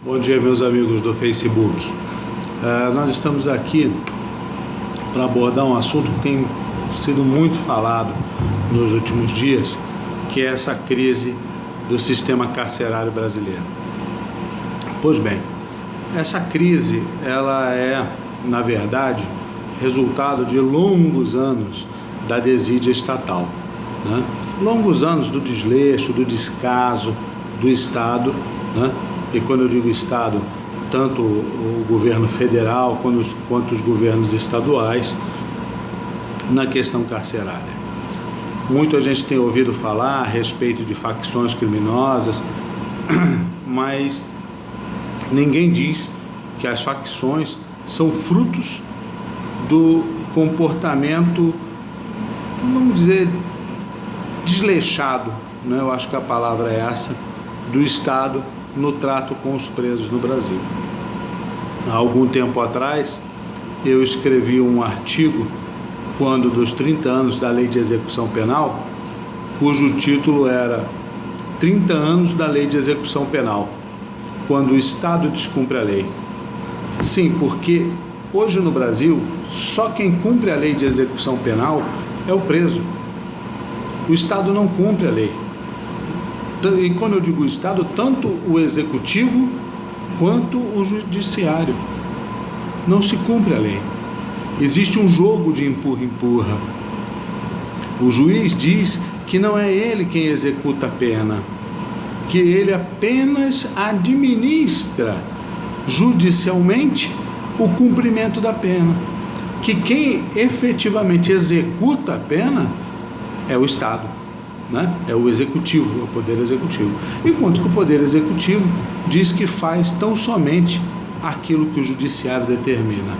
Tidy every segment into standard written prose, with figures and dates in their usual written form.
Bom dia, meus amigos do Facebook. Nós estamos aqui para abordar um assunto que tem sido muito falado nos últimos dias, que é essa crise do sistema carcerário brasileiro. Pois bem, essa crise, ela é, na verdade, resultado de longos anos da desídia estatal, né? Longos anos do desleixo, do descaso do Estado, né? E quando eu digo Estado, tanto o governo federal quanto os governos estaduais, na questão carcerária. Muita gente tem ouvido falar a respeito de facções criminosas, mas ninguém diz que as facções são frutos do comportamento, vamos dizer, desleixado, né? Eu acho que a palavra é essa, do Estado no trato com os presos no Brasil. Há algum tempo atrás, eu escrevi um artigo, quando dos 30 anos da Lei de Execução Penal, cujo título era 30 anos da Lei de Execução Penal, quando o Estado descumpre a lei. Sim, porque hoje no Brasil, só quem cumpre a Lei de Execução Penal é o preso. O Estado não cumpre a lei. E quando eu digo Estado, tanto o Executivo quanto o Judiciário. Não se cumpre a lei. Existe um jogo de empurra-empurra. O juiz diz que não é ele quem executa a pena, que ele apenas administra judicialmente o cumprimento da pena, que quem efetivamente executa a pena é o Estado, né? É o Executivo, é o Poder Executivo. Enquanto que o Poder Executivo diz que faz tão somente aquilo que o Judiciário determina.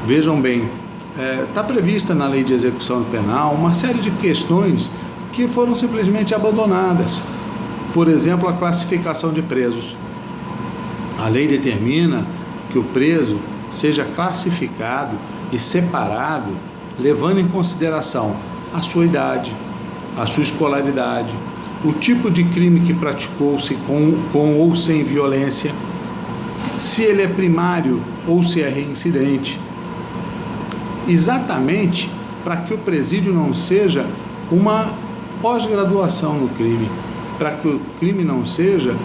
Vejam bem, está prevista na Lei de Execução Penal uma série de questões que foram simplesmente abandonadas. Por exemplo, a classificação de presos. A lei determina que o preso seja classificado e separado, levando em consideração a sua idade, a sua escolaridade, o tipo de crime que praticou-se com ou sem violência, se ele é primário ou se é reincidente, exatamente para que o presídio não seja uma pós-graduação no crime, para que o crime não seja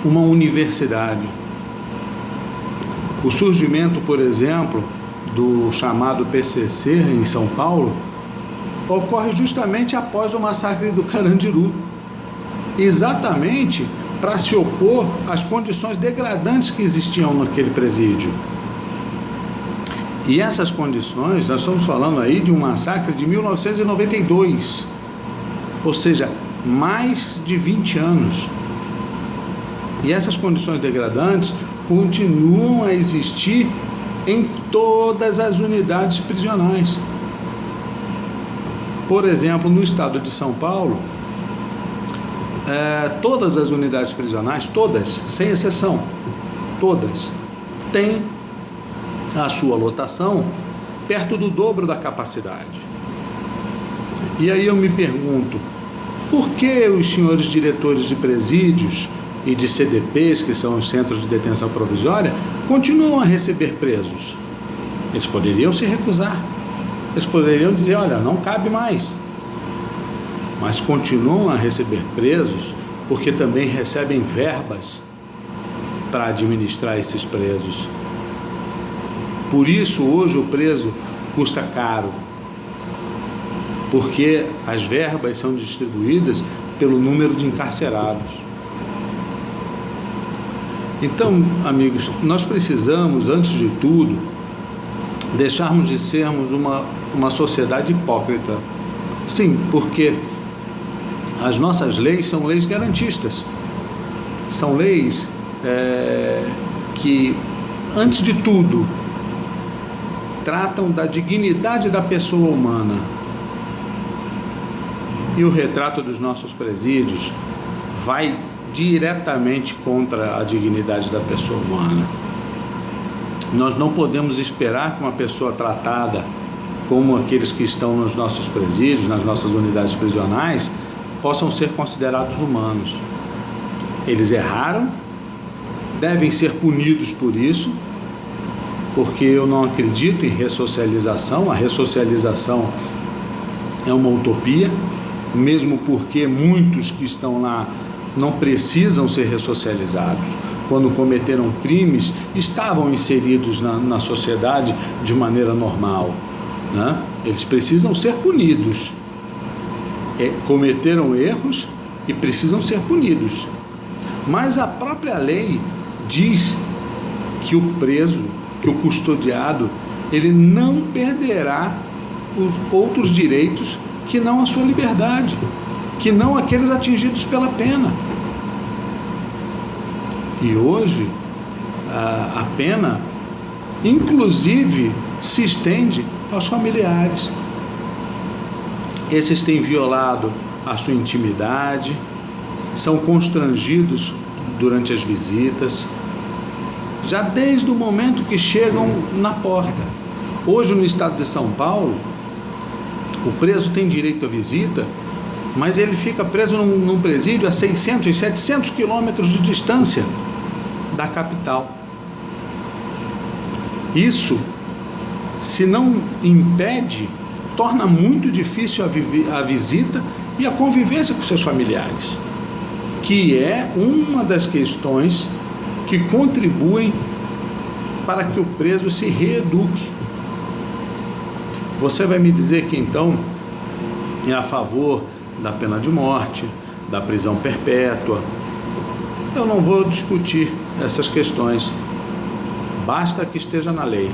uma universidade. O surgimento, por exemplo, do chamado PCC em São Paulo ocorre justamente após o massacre do Carandiru, exatamente para se opor às condições degradantes que existiam naquele presídio. E essas condições, nós estamos falando aí de um massacre de 1992, ou seja, mais de 20 anos. E essas condições degradantes continuam a existir em todas as unidades prisionais. Por exemplo, no estado de São Paulo, todas as unidades prisionais, todas, sem exceção, todas, têm a sua lotação perto do dobro da capacidade. E aí eu me pergunto, por que os senhores diretores de presídios e de CDPs, que são os Centros de Detenção Provisória, continuam a receber presos? Eles poderiam se recusar, eles poderiam dizer, olha, não cabe mais, mas continuam a receber presos porque também recebem verbas para administrar esses presos. Por isso, hoje o preso custa caro, porque as verbas são distribuídas pelo número de encarcerados. Então, amigos, nós precisamos, antes de tudo, deixarmos de sermos uma sociedade hipócrita. Sim, porque as nossas leis são leis garantistas. São leis que, antes de tudo, tratam da dignidade da pessoa humana. E o retrato dos nossos presídios vai diretamente contra a dignidade da pessoa humana. Nós não podemos esperar que uma pessoa tratada como aqueles que estão nos nossos presídios, nas nossas unidades prisionais, possam ser considerados humanos. Eles erraram, devem ser punidos por isso, porque eu não acredito em ressocialização. A ressocialização é uma utopia, mesmo porque muitos que estão lá não precisam ser ressocializados. Quando cometeram crimes, estavam inseridos na sociedade de maneira normal, né? Eles precisam ser punidos. Cometeram erros e precisam ser punidos. Mas a própria lei diz que o preso, que o custodiado, ele não perderá os outros direitos que não a sua liberdade, que não aqueles atingidos pela pena. E hoje a pena, inclusive, se estende aos familiares. Esses têm violado a sua intimidade, são constrangidos durante as visitas, já desde o momento que chegam na porta. Hoje, no estado de São Paulo, o preso tem direito à visita, mas ele fica preso num presídio a 600 e 700 quilômetros de distância da capital. Isso, se não impede, torna muito difícil a visita e a convivência com seus familiares, que é uma das questões que contribuem para que o preso se reeduque. Você vai me dizer que então é a favor da pena de morte, da prisão perpétua. Eu não vou discutir essas questões, basta que esteja na lei.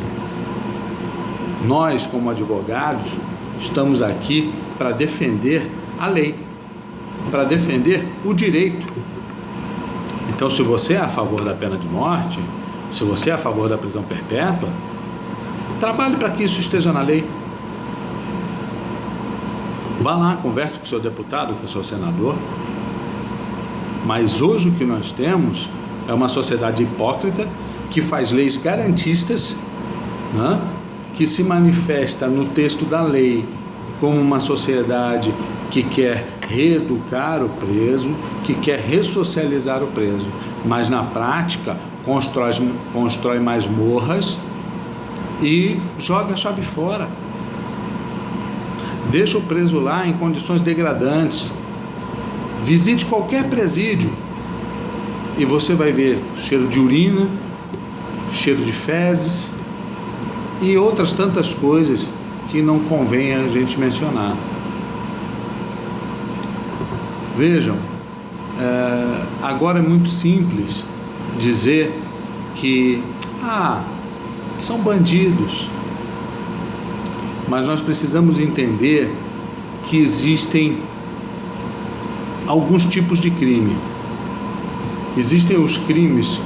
Nós, como advogados, estamos aqui para defender a lei, para defender o direito. Então, se você é a favor da pena de morte, se você é a favor da prisão perpétua, trabalhe para que isso esteja na lei. Vá lá, converse com o seu deputado, com o seu senador. Mas hoje o que nós temos é uma sociedade hipócrita que faz leis garantistas, né? Que se manifesta no texto da lei como uma sociedade que quer reeducar o preso, que quer ressocializar o preso, mas na prática constrói masmorras e joga a chave fora. Deixa o preso lá em condições degradantes. Visite qualquer presídio e você vai ver cheiro de urina, cheiro de fezes e outras tantas coisas que não convém a gente mencionar. Vejam, agora é muito simples dizer que são bandidos, mas nós precisamos entender que existem alguns tipos de crime. Existem os crimes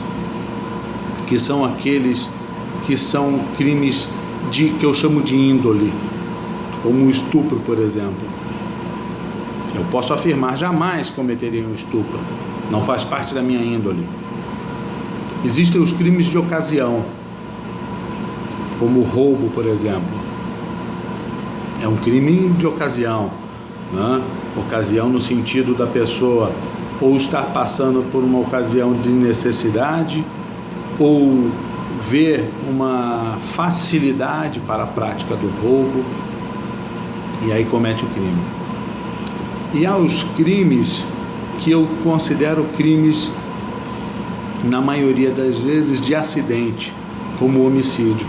que são aqueles que são crimes que eu chamo de índole, como o estupro, por exemplo. Eu posso afirmar, jamais cometeria um estupro, não faz parte da minha índole. Existem os crimes de ocasião, como o roubo, por exemplo. É um crime de ocasião, né? Ocasião no sentido da pessoa ou estar passando por uma ocasião de necessidade ou ver uma facilidade para a prática do roubo e aí comete o crime. E há os crimes que eu considero crimes, na maioria das vezes, de acidente, como o homicídio.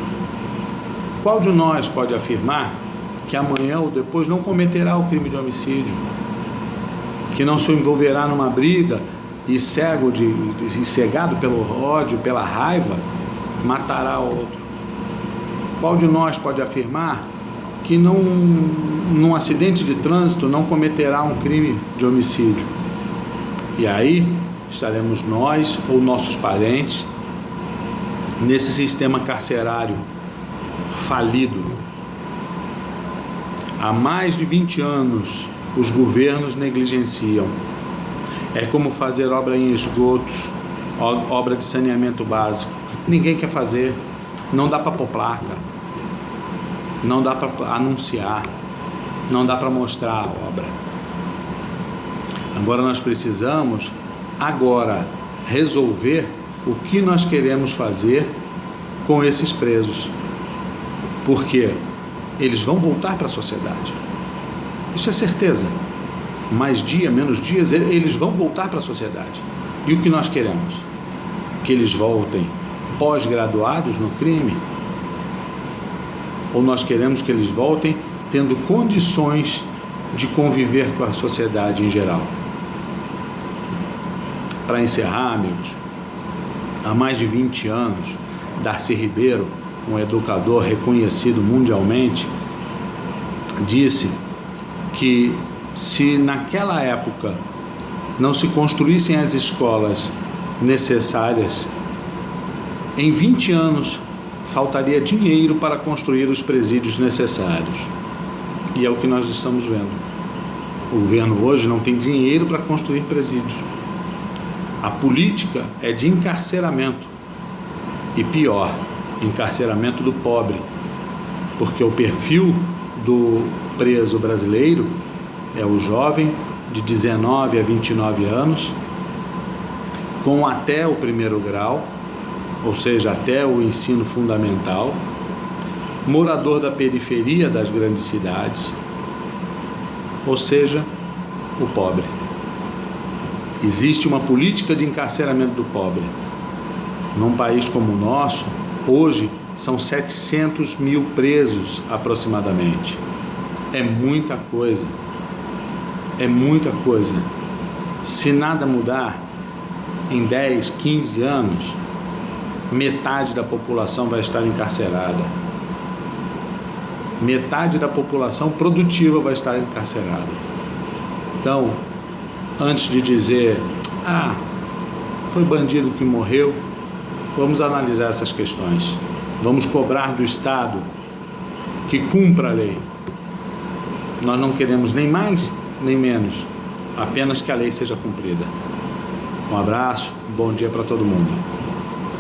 Qual de nós pode afirmar que amanhã ou depois não cometerá o crime de homicídio, que não se envolverá numa briga e cegado pelo ódio, pela raiva, matará outro? Qual de nós pode afirmar que num acidente de trânsito não cometerá um crime de homicídio? E aí estaremos nós ou nossos parentes nesse sistema carcerário falido. Há mais de 20 anos os governos negligenciam. É como fazer obra em esgotos, obra de saneamento básico. Ninguém quer fazer, não dá para pôr placa, não dá para anunciar, não dá para mostrar a obra. Agora nós precisamos agora resolver o que nós queremos fazer com esses presos, porque eles vão voltar para a sociedade. Isso é certeza. Mais dia, menos dias, eles vão voltar para a sociedade. E o que nós queremos? Que eles voltem pós-graduados no crime? Ou nós queremos que eles voltem tendo condições de conviver com a sociedade em geral? Para encerrar, amigos, há mais de 20 anos, Darcy Ribeiro, um educador reconhecido mundialmente, disse que se naquela época não se construíssem as escolas necessárias, em 20 anos faltaria dinheiro para construir os presídios necessários. E é o que nós estamos vendo. O governo hoje não tem dinheiro para construir presídios. A política é de encarceramento. E pior, encarceramento do pobre. Porque o perfil do preso brasileiro é o jovem de 19 a 29 anos, com até o primeiro grau, ou seja, até o ensino fundamental, morador da periferia das grandes cidades, ou seja, o pobre. Existe uma política de encarceramento do pobre. Num país como o nosso, hoje são 700 mil presos aproximadamente. É muita coisa. É muita coisa. Se nada mudar, em 10, 15 anos, metade da população vai estar encarcerada. Metade da população produtiva vai estar encarcerada. Então, antes de dizer, foi bandido que morreu, vamos analisar essas questões. Vamos cobrar do Estado que cumpra a lei. Nós não queremos nem mais, nem menos, apenas que a lei seja cumprida. Um abraço, bom dia para todo mundo.